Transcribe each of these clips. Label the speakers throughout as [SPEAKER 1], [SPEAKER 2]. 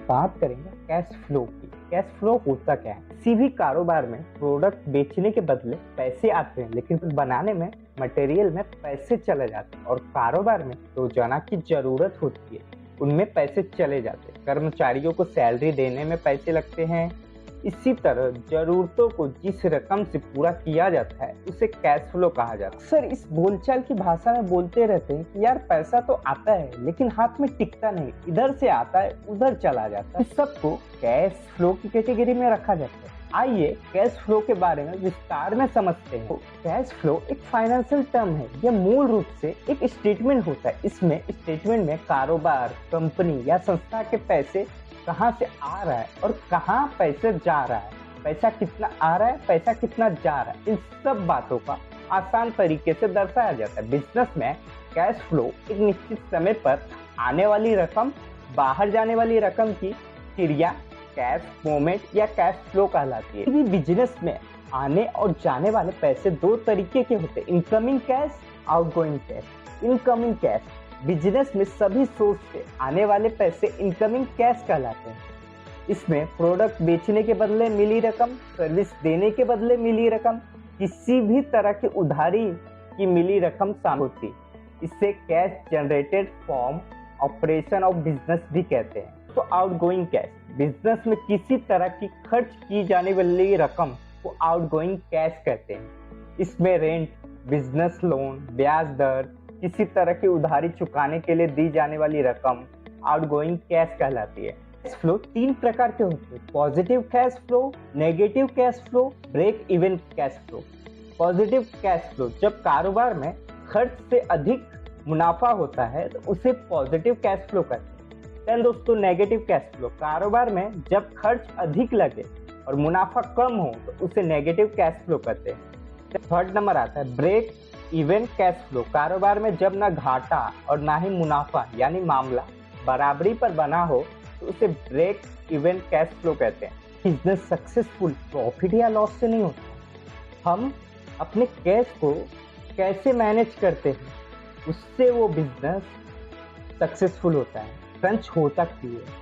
[SPEAKER 1] बात करेंगे cash flow की। कैश फ्लो होता क्या है? किसी भी कारोबार में प्रोडक्ट बेचने के बदले पैसे आते हैं, लेकिन बनाने में मटेरियल में पैसे चले जाते हैं। और कारोबार में रोजाना की जरूरत होती है, उनमें पैसे चले जाते हैं। कर्मचारियों को सैलरी देने में पैसे लगते हैं। इसी तरह जरूरतों को जिस रकम से पूरा किया जाता है उसे कैश फ्लो कहा जाता है। सर, इस बोलचाल की भाषा में बोलते रहते हैं कि यार पैसा तो आता है लेकिन हाथ में टिकता नहीं, इधर से आता है उधर चला जाता है। इस सबको कैश फ्लो की कैटेगरी में रखा जाता है। आइए कैश फ्लो के बारे में विस्तार में समझते हैं। कैश फ्लो एक फाइनेंशियल टर्म है। यह मूल रूप से एक स्टेटमेंट होता है। इसमें स्टेटमेंट में कारोबार, कंपनी या संस्था के पैसे कहाँ से आ रहा है और कहाँ पैसे जा रहा है, पैसा कितना आ रहा है, पैसा कितना जा रहा है, इन सब बातों का आसान तरीके से दर्शाया जाता है। बिजनेस में कैश फ्लो एक निश्चित समय पर आने वाली रकम, बाहर जाने वाली रकम की क्रिया कैश मूवमेंट या कैश फ्लो कहलाती है। बिजनेस में आने और जाने वाले पैसे दो तरीके के होते हैं, incoming cash, outgoing cash. Incoming cash business में सभी सोर्स से आने वाले पैसे इनकमिंग कैश कहलाते हैं। इसमें प्रोडक्ट बेचने के बदले मिली रकम, सर्विस देने के बदले मिली रकम, किसी भी तरह की उधारी की मिली रकम शामिल होती। इसे cash generated from operation of business भी कहते हैं। तो आउटगोइंग कैश, बिजनेस में किसी तरह की खर्च की जाने वाली रकम को आउटगोइंग कैश कहते हैं। इसमें रेंट, बिजनेस लोन, ब्याज दर, किसी तरह की उधारी चुकाने के लिए दी जाने वाली रकम आउटगोइंग कैश कहलाती है। कैश फ्लो तीन प्रकार के होते हैं, positive cash flow, negative cash flow, break even cash flow. Positive cash flow, जब कारोबार में खर्च से अधिक मुनाफा होता है तो उसे पॉजिटिव कैश फ्लो कहते हैं। दोस्तों, नेगेटिव कैश फ्लो, कारोबार में जब खर्च अधिक लगे और मुनाफा कम हो तो उसे नेगेटिव कैश फ्लो कहते हैं। थर्ड नंबर आता है ब्रेक इवन कैश फ्लो, कारोबार में जब ना घाटा और ना ही मुनाफा यानी मामला बराबरी पर बना हो तो उसे ब्रेक इवन कैश फ्लो कहते हैं। बिजनेस सक्सेसफुल प्रॉफिट या लॉस से नहीं होता, हम अपने कैश को कैसे मैनेज करते हैं उससे वो बिजनेस सक्सेसफुल होता है। क्रंच होता क्यों है?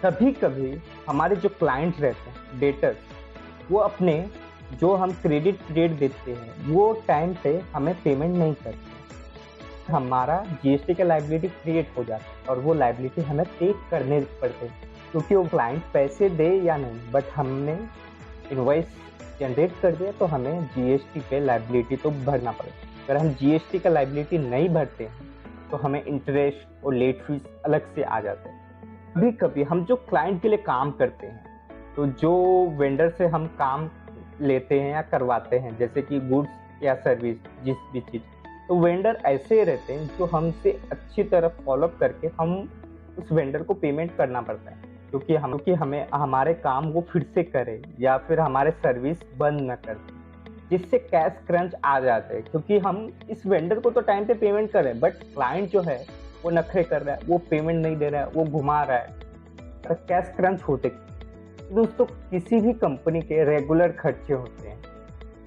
[SPEAKER 1] कभी कभी हमारे जो क्लाइंट रहते हैं, डेटर्स, वो अपने जो हम क्रेडिट पीरियड देते हैं वो टाइम पे हमें पेमेंट नहीं करते। हमारा जीएसटी का लायबिलिटी क्रिएट हो जाता है और वो लायबिलिटी हमें पे करने पड़ते हैं, क्योंकि वो क्लाइंट पैसे दे या नहीं, बट हमने इनवॉइस जनरेट कर दिया तो हमें जीएसटी पे लायबिलिटी तो भरना पड़ेगा। अगर हम जीएसटी का लायबिलिटी नहीं भरते हैं तो हमें इंटरेस्ट और लेट फीस अलग से आ जाते हैं। कभी कभी हम जो क्लाइंट के लिए काम करते हैं, तो जो वेंडर से हम काम लेते हैं या करवाते हैं, जैसे कि गुड्स या सर्विस, जिस भी चीज़, तो वेंडर ऐसे रहते हैं जो हमसे अच्छी तरह फॉलोअप करके हम उस वेंडर को पेमेंट करना पड़ता है, क्योंकि हमें हमारे काम वो फिर से करे या फिर हमारे सर्विस बंद न कर, जिससे कैश क्रंच आ जाते हैं। क्योंकि हम इस वेंडर को तो टाइम पे पेमेंट कर रहे हैं, बट क्लाइंट जो है वो नखरे कर रहा है, वो पेमेंट नहीं दे रहा है, वो घुमा रहा है, तो कैश क्रंच होते। दोस्तों, किसी भी कंपनी के रेगुलर खर्चे होते हैं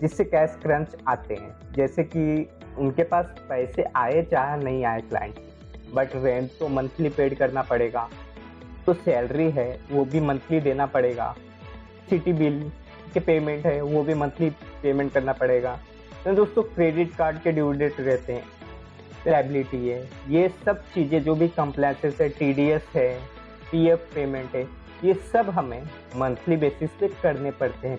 [SPEAKER 1] जिससे कैश क्रंच आते हैं, जैसे कि उनके पास पैसे आए चाहे नहीं आए क्लाइंट, बट रेंट तो मंथली पेड करना पड़ेगा, तो सैलरी है वो भी मंथली देना पड़ेगा, सिटी बिल के पेमेंट है वो भी मंथली पेमेंट करना पड़ेगा। तो दोस्तों, क्रेडिट कार्ड के ड्यू डेट रहते हैं, लायबिलिटी है, ये सब चीज़ें जो भी कंप्लायंसेस है, टीडीएस है, पीएफ पेमेंट है, ये सब हमें मंथली बेसिस पे करने पड़ते हैं।